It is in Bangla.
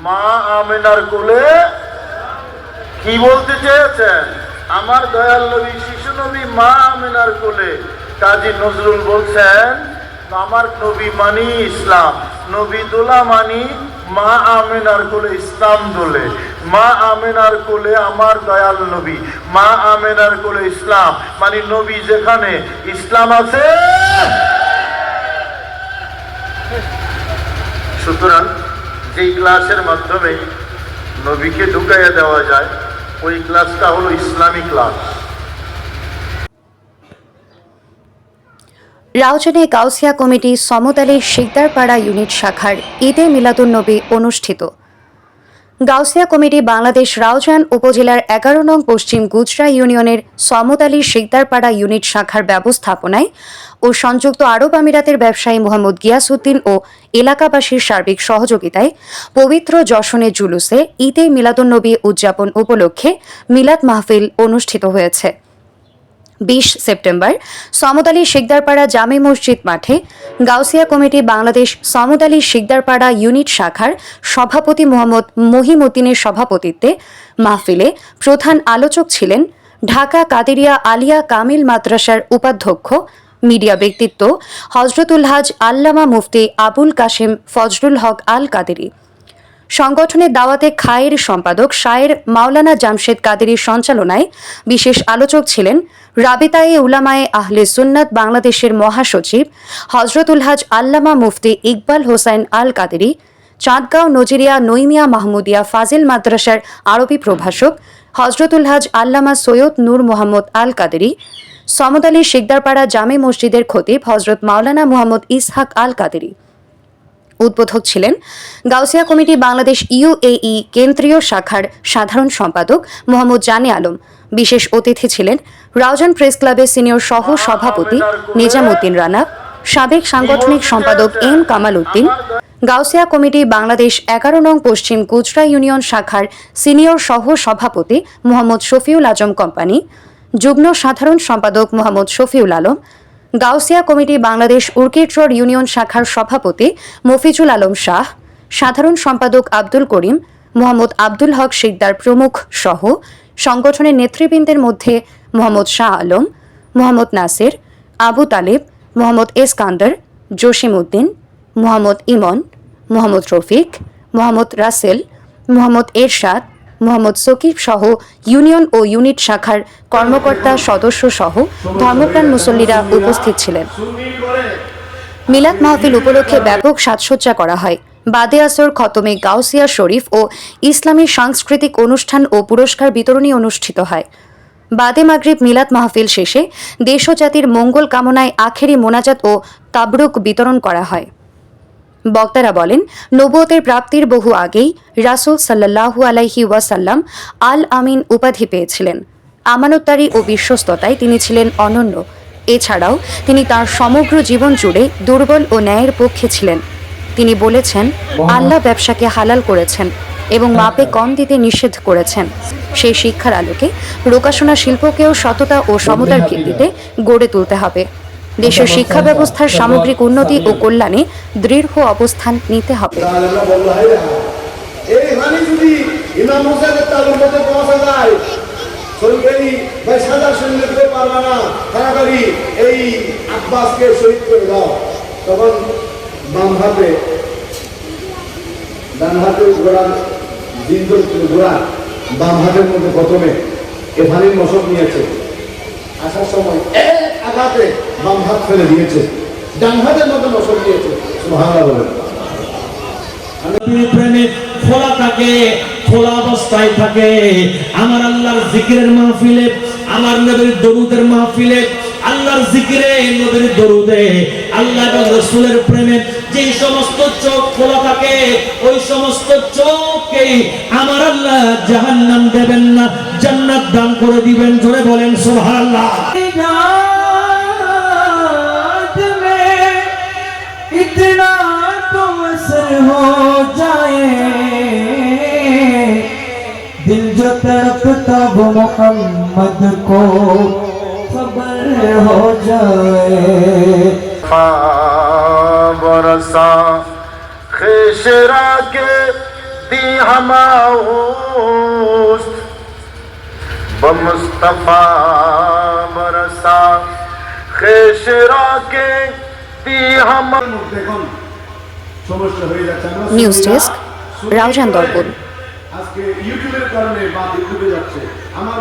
মা আমিনার কোলে কি বলতে চেয়েছেন? আমার দয়াল নবী শিশু নবী মা আমিনার কোলে। কাজী নজরুল বলছেন আমার নবী মানি ইসলাম, নবী দোলা মানি মা আমিনার কোলে ইসলাম দোলে। মা আমিনার কোলে আমার দয়াল নবী, মা আমিনার কোলে ইসলাম, মানে নবী যেখানে ইসলাম আছে। সুতরাং যেই ক্লাসের মাধ্যমে নবীকে ঢুকাইয়া দেওয়া যায় ওই ক্লাসটা হলো ইসলামী ক্লাস। রাউজানে গাউসিয়া কমিটি সমতলী শিকদারপাড়া ইউনিট শাখার ঈদে মিলাদুন্নবী অনুষ্ঠিত। গাউসিয়া কমিটি বাংলাদেশ রাউজান উপজেলার 11 নং পশ্চিম গুজরা ইউনিয়নের সমতলী শিকদারপাড়া ইউনিট শাখার ব্যবস্থাপনায় ও সংযুক্ত আরব আমিরাতের ব্যবসায়ী মোহাম্মদ গিয়াসউদ্দিন ও এলাকাবাসীর সার্বিক সহযোগিতায় পবিত্র যশনে জুলুসে ঈদে মিলাদুন্নবী উদযাপন উপলক্ষে মিলাদ মাহফিল অনুষ্ঠিত হয়েছে। 20 সেপ্টেম্বর সমতলী শিকদারপাড়া জামে মসজিদ মাঠে গাউসিয়া কমিটি বাংলাদেশ সমতলী শিকদারপাড়া ইউনিট শাখার সভাপতি মোহাম্মদ মহিমউদ্দিনের সভাপতিত্বে মাহফিলে প্রধান আলোচক ছিলেন ঢাকা কাদেরিয়া আলিয়া কামিল মাদ্রাসার উপাধ্যক্ষ মিডিয়া ব্যক্তিত্ব হযরতুল হাজ আল্লামা মুফতি আবুল কাশেম ফজলুল হক আল কাদেরী। সংগঠনের দাওয়াতে খায়ের সম্পাদক শায়ের মাওলানা জামশেদ কাদেরীর সঞ্চালনায় বিশেষ আলোচক ছিলেন রাবিতায়ে উলামায়ে আহলে সুন্নাত বাংলাদেশের মহাসচিব হযরতুল হাজ আল্লামা মুফতি ইকবাল হোসাইন আল কাদেরী, চাঁদগাঁও নজিরিয়া নইমিয়া মাহমুদিয়া ফাজিল মাদ্রাসার আরবি প্রভাষক হযরতুল হাজ আল্লামা সৈয়দ নূর মোহাম্মদ আল কাদেরী, সমতলী শিকদারপাড়া জামে মসজিদের খতিব হযরত মাওলানা মুহাম্মদ ইসহাক আল কাদেরী। উদ্বোধক ছিলেন গাউসিয়া কমিটি বাংলাদেশ ইউএই কেন্দ্রীয় শাখার সাধারণ সম্পাদক মোহাম্মদ জানে আলম। বিশেষ অতিথি ছিলেন রাউজান প্রেস ক্লাবের সিনিয়র সহ সভাপতি নিজামউদ্দিন রানা, সাবেক সাংগঠনিক সম্পাদক এম কামাল উদ্দিন, গাউসিয়া কমিটি বাংলাদেশ 11 নং পশ্চিম গুজরা ইউনিয়ন শাখার সিনিয়র সহ সভাপতি মোহাম্মদ শফিউল আজম কোম্পানি, যুগ্ম সাধারণ সম্পাদক মোহাম্মদ শফিউল আলম, গাউসিয়া কমিটি বাংলাদেশ উর্কিট্রর ইউনিয়ন শাখার সভাপতি মফিজুল আলম শাহ, সাধারণ সম্পাদক আব্দুল করিম, মোহাম্মদ আব্দুল হক শিকদার প্রমুখ সহ সংগঠনের নেতৃবৃন্দের মধ্যে মোহাম্মদ শাহ আলম, মোহাম্মদ নাসির, আবু তালেব, মোহাম্মদ এসকান্দার, জসিম উদ্দিন, মোহাম্মদ ইমন, মোহাম্মদ রফিক, মোহাম্মদ রাসেল, মোহাম্মদ এরশাদ, মোহাম্মদ সকিব সহ ইউনিয়ন ও ইউনিট শাখার কর্মকর্তা সদস্য সহ ধর্মপ্রাণ মুসল্লিরা উপস্থিত ছিলেন। মিলাদ মাহফিল উপলক্ষে ব্যাপক সাজসজ্জা করা হয়। বাদে আসর খতমে গাউসিয়া শরীফ ও ইসলামী সাংস্কৃতিক অনুষ্ঠান ও পুরস্কার বিতরণী অনুষ্ঠিত হয়। বাদে মাগরিব মিলাদ মাহফিল শেষে দেশ ও জাতির মঙ্গল কামনায় আখেরি মোনাজাত ও তাবরুক বিতরণ করা হয়। বক্তারা বলেন, নবুয়তের প্রাপ্তির বহু আগেই রাসূল সাল্লাল্লাহু আলাইহি ওয়াসাল্লাম আল আমিন উপাধি পেয়েছিলেন। আমানতদারি ও বিশ্বস্ততায় তিনি ছিলেন অনন্য। এছাড়াও তিনি তার সমগ্র জীবন জুড়ে দুর্বল ও ন্যায়ের পক্ষে ছিলেন। তিনি বলেছেন, আল্লাহ ব্যবসাকে হালাল করেছেন এবং মাপে কম দিতে নিষেধ করেছেন। সেই শিক্ষার আলোকে প্রকাশনা শিল্পকেও সততা ও সমতার ভিত্তিতে গড়ে তুলতে হবে। দেশের শিক্ষা ব্যবস্থার সামগ্রিক উন্নতি ও কল্যাণে দৃঢ় অবস্থান নিতে হবে। বাম হাতের মধ্যে প্রথমে এভানির মশক নিয়েছে, আসার সময় আঘাতে বাম হাত ফেলে দিয়েছে, ডান হাতের মধ্যে মশক নিয়েছে। সুবহানাল্লাহ বলেন। প্রেমে খোলা থাকে, খোলা অবস্থায় থাকে। আমার আল্লাহর জিকিরের মাহফিলে, আমার নবীর দরুদের মাহফিলে, আল্লাহর জিকিরে, নবীর দরুদে, আল্লাহ এবং রাসূলের প্রেমে যে সমস্ত চোখ খোলা থাকে, ওই সমস্ত চোখকেই আমার আল্লাহ জাহান্নাম দেবেন না, জান্নাত দান করে দিবেন। জোরে বলেন সুবহানাল্লাহ। इतना तो असर हो जाए, दिल जो तड़पता वो मोहम्मद को खबर हो जाए। बरसा खेशरा के दिया हमाऊस बमुस्तफा बरसा खेशरा के दी हम দেখুন সমস্যা হয়ে যাচ্ছে আমরা নিউজ ডেস্ক, রাউজান দর্পণ। আজকে ইউটিউবের কারণে বা ইউটিউবে যাচ্ছে আমার